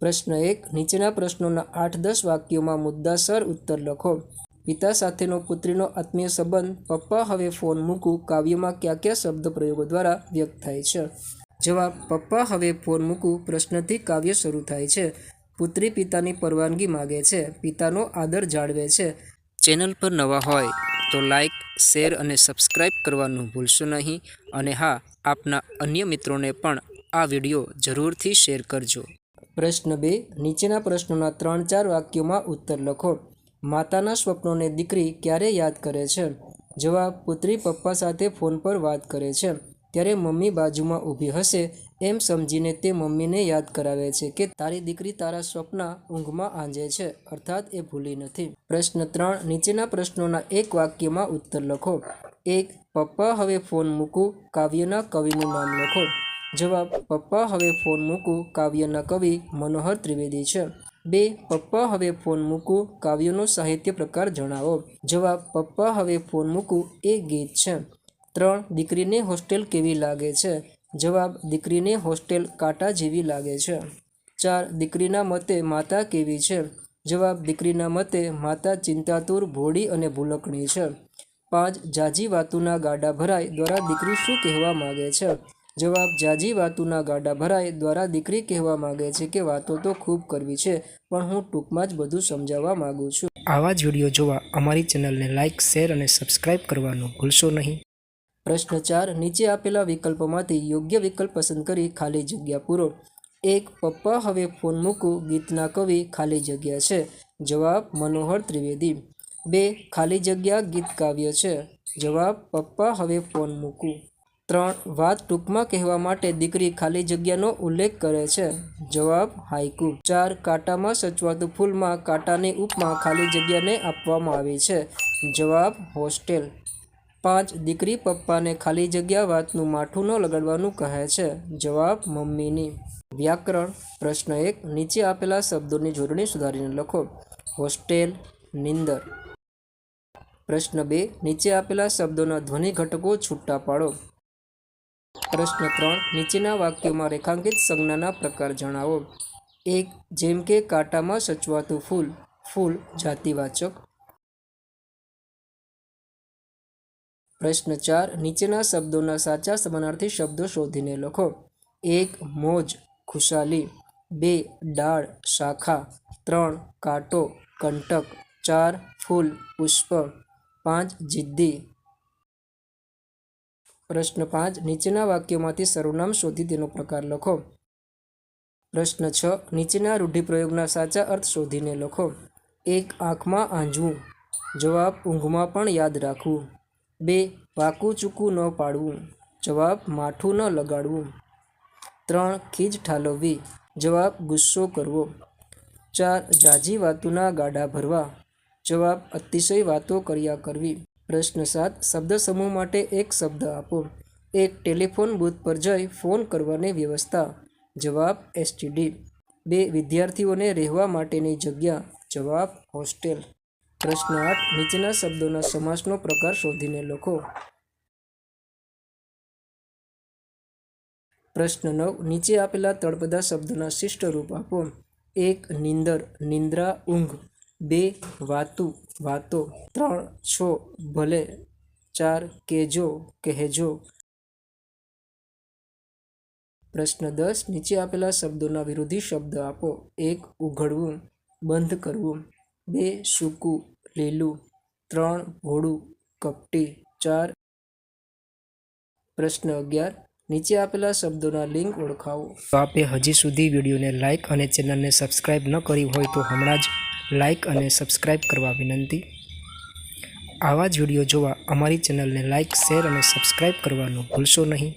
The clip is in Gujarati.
પ્રશ્ન 1 નીચેના પ્રશ્નોના 8-10 વાક્યોમાં મુદ્દાસર ઉત્તર લખો। પિતા સાથેનો પુત્રીનો આત્મીય સંબંધ પપ્પા હવે ફોન મૂકું કાવ્યમાં કયા કયા શબ્દ પ્રયોગો દ્વારા વ્યક્ત થાય છે? જવાબ પપ્પા હવે ફોન મૂકું પ્રશ્નથી કાવ્ય શરૂ થાય છે। પુત્રી પિતાની પરવાનગી માગે છે, પિતાનો આદર જાળવે છે। ચેનલ પર નવા હોય તો લાઇક, શેર અને સબસ્ક્રાઇબ કરવાનું ભૂલશો નહીં અને હા, આપના અન્ય મિત્રોને પણ આ વિડીયો જરૂરથી શેર કરજો। પ્રશ્ન 2 નીચેના પ્રશ્નોના 3-4 વાક્યોમાં ઉત્તર લખો। માતાના સ્વપ્નોને દીકરી ક્યારે યાદ કરે છે? જવાબ પુત્રી પપ્પા સાથે ફોન પર વાત કરે છે ત્યારે મમ્મી બાજુમાં ઊભી હશે એમ સમજીને તે મમ્મીને યાદ કરાવે છે કે તારી દીકરી તારા સ્વપ્ન ઊંઘમાં આંજે છે, અર્થાત એ ભૂલી નથી। પ્રશ્ન 3 નીચેના પ્રશ્નોના એક વાક્યમાં ઉત્તર લખો। 1 પપ્પા હવે ફોન મૂકું કાવ્યના કવિનું નામ લખો। જવાબ પપ્પા હવે ફોન મૂકું કાવ્યના કવિ મનોહર ત્રિવેદી છે। 2 પપ્પા હવે ફોન મૂકું કાવ્યનો સાહિત્ય પ્રકાર જણાવો। જવાબ પપ્પા હવે ફોન મૂકું એ ગીત છે। 3 દીકરીને હોસ્ટેલ કેવી લાગે છે? જવાબ દીકરીને હોસ્ટેલ કાંટા જેવી લાગે છે। 4 દીકરીના મતે માતા કેવી છે? જવાબ દીકરીના મતે માતા ચિંતાતુર, ભોળી અને ભૂલકણી છે। 5 જાજી વાતુના ગાડા ભરાય દ્વારા દીકરી શું કહેવા માગે છે? જવાબ જાજી વાતુના ગાડા ભરાય દ્વારા દીકરી કહેવા માગે છે કે વાતો તો ખૂબ કરવી છે પણ હું ટૂંકમાં જ બધું સમજાવવા માગું છું। આવા જ વિડીયો જોવા અમારી ચેનલને લાઇક, શેર અને સબસ્ક્રાઇબ કરવાનું ભૂલશો નહીં। પ્રશ્ન 4 નીચે આપેલા વિકલ્પોમાંથી યોગ્ય વિકલ્પ પસંદ કરી ખાલી જગ્યા પૂરો। 1 પપ્પા હવે ફોન મૂકું ગીતના કવિ ખાલી જગ્યા છે। જવાબ મનોહર ત્રિવેદી। 2 ખાલી જગ્યા ગીત કાવ્ય છે। જવાબ પપ્પા હવે ફોન મૂકું। 3 વાત ટૂંકમાં કહેવા માટે દીકરી ખાલી જગ્યાનો ઉલ્લેખ કરે છે। જવાબ હાઈકુ। 4 કાંટામાં સચવાતું ફૂલમાં કાંટાની ઉપમા ખાલી જગ્યાને આપવામાં આવી છે। જવાબ હોસ્ટેલ। 5 દીકરી પપ્પાને ખાલી જગ્યા વાતનું માઠું ન લગાડવાનું કહે છે। જવાબ મમ્મીની। વ્યાકરણ પ્રશ્ન 1 નીચે આપેલા શબ્દોની જોડણી સુધારીને લખો। હોસ્ટેલ, નીંદર। પ્રશ્ન 2 નીચે આપેલા શબ્દોના ધ્વનિ ઘટકો છૂટા પાડો। પ્રશ્ન 3 નીચેના વાક્યોમાં રેખાંકિત સંજ્ઞાના પ્રકાર જણાવો। 1 જેમ કે કાંટામાં સચવાતું ફૂલ, ફૂલ જાતિવાચક। પ્રશ્ન 4 નીચેના શબ્દોના સાચા સમાનાર્થી શબ્દો શોધીને લખો। 1 મોજ, ખુશાલી। 2 ડાળ, શાખા। 3 કાંટો, કંટક। 4 ફૂલ, પુષ્પ। 5 જિદ્દી। પ્રશ્ન 5 નીચેના વાક્યોમાંથી સર્વનામ શોધી તેનો પ્રકાર લખો। પ્રશ્ન 6 નીચેના રૂઢિપ્રયોગના સાચા અર્થ શોધીને લખો। 1 આંખમાં આંજવું। જવાબ ઊંઘમાં પણ યાદ રાખવું। 2 પાકું ચૂકું ન પાડવું। જવાબ માઠું ન લગાડવું। 3 ખીજ ઠાલવવી। જવાબ ગુસ્સો કરવો। 4 જાજી વાતુના ગાડા ભરવા। જવાબ અતિશય વાતો કર્યા કરવી। પ્રશ્ન 7 શબ્દ સમૂહ માટે એક શબ્દ આપો। 1 ટેલિફોન બૂથ પર જઈ ફોન કરવાની વ્યવસ્થા। જવાબ એસટીડી। 2 વિદ્યાર્થીઓને રહેવા માટેની જગ્યા। જવાબ હોસ્ટેલ। પ્રશ્ન 8 નીચેના શબ્દોના સમાસનો પ્રકાર શોધીને લખો। પ્રશ્ન 9 નીચે આપેલા તળપદા શબ્દોના શિષ્ટ રૂપ આપો। 1 નીંદર, નિંદ્રા, ઊંઘ। 2 વાતું, વાતો। 3 છો, ભલે। 4 કહેજો, કહેજો। પ્રશ્ન 10 નીચે આપેલા શબ્દોના વિરોધી શબ્દ આપો। 1 ઉઘડવું, બંધ કરવું। 2 સૂકું, લીલું। 3 ભોળું, કપટી। 4 પ્રશ્ન 11 નીચે આપેલા શબ્દોના લિંગ ઓળખાવો। તો આપે હજી સુધી વિડીયોને લાઇક અને ચેનલને સબસ્ક્રાઇબ ન કરી હોય તો હમણાં જ લાઇક અને સબસ્ક્રાઇબ કરવા વિનંતી। આવા જ વિડીયો જોવા અમારી ચેનલને લાઇક, શેર અને સબસ્ક્રાઇબ કરવાનું ભૂલશો નહીં।